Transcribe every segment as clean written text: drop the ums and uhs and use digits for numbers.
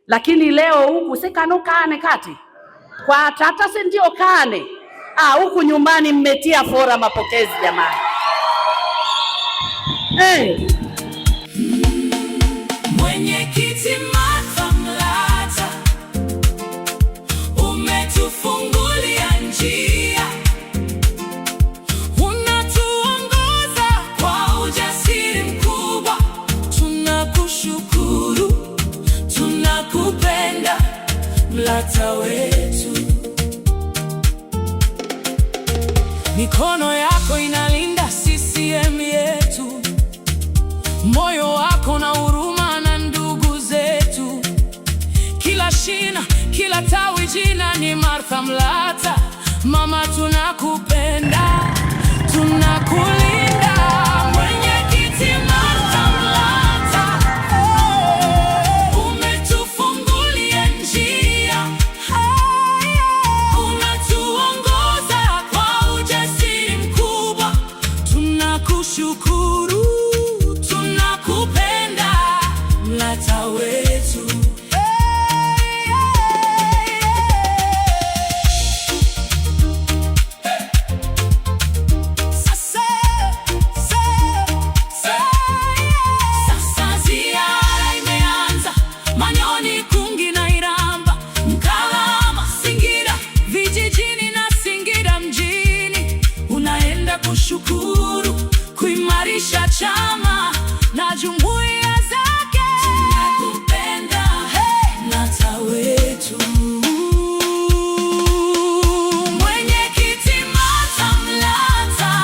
lakini leo huku sekano kane kati kwa tata si ndio kane huku nyumbani mmetia fora mapokezi jamani. Mwenyekiti Martha Mlata, umetufungulia njia, unatuongoza kwa ujasiri mkubwa. Tunakushukuru, tunakupenda Mlata wetu. Mikono yako inalinda CCM yetu, moyo wako na huruma na ndugu zetu. Kila shina, kila tawi, jina ni Martha Mlata. Mama tunakupenda, tunakulinda. Mwenyekiti Martha Mlata, umetufungulia njia, unatuongoza kwa ujasiri mkubwa. Tunakushukuru, tunakupenda Mlata wetu. Sasa ziara imeanza, Manyoni, Kungi na Iramba, Mkalama, Singida vijijini na Singida mjini. Unaenda kushukuru, kuimarisha chama na jumuiya zake. Tunakupenda Mlata wetu. Mwenyekiti Martha Mlata,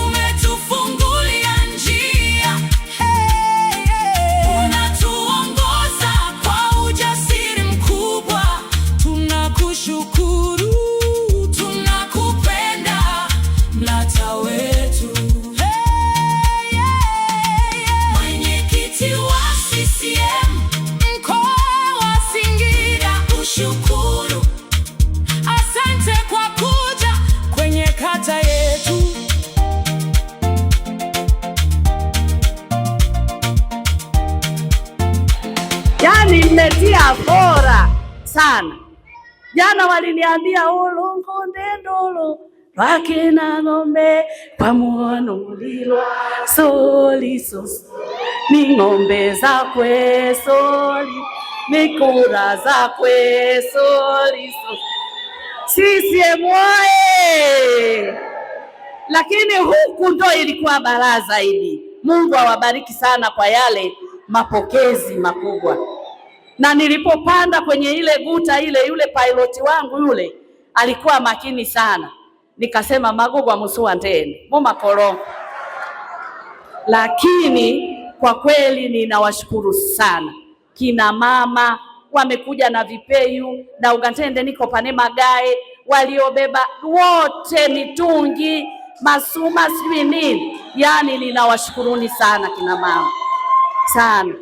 umetufungulia njia, unatuongoza kwa ujasiri mkubwa. Tunakushukuru, tunakupenda Mlata wetu. Mwenyekiti wa CCM mkoa wa Singida, kushukuru, asante kwa kuja kwenye kata yetu. Yaani mmetia fora sana. Jana waliniambia ulungu ndendolo wakina ng'ombe kwa muono mulilo soliso ni ng'ombe zakwe soli ni kura zakwe soliso. CCM oye! Lakini huku ndo ilikuwa balaa zaidi. Mungu awabariki sana kwa yale mapokezi makubwa. Na nilipopanda kwenye ile guta ile, yule piloti wangu yule alikuwa makini sana. Nikasema magogwa musua ndene moma korongo. Lakini kwa kweli ninawashukuru sana kina mama wamekuja na vipeyu na ugantende niko pane magae waliobeba wote mitungi masuma sijui nini. Yani ninawashukuruni sana kina mama sana.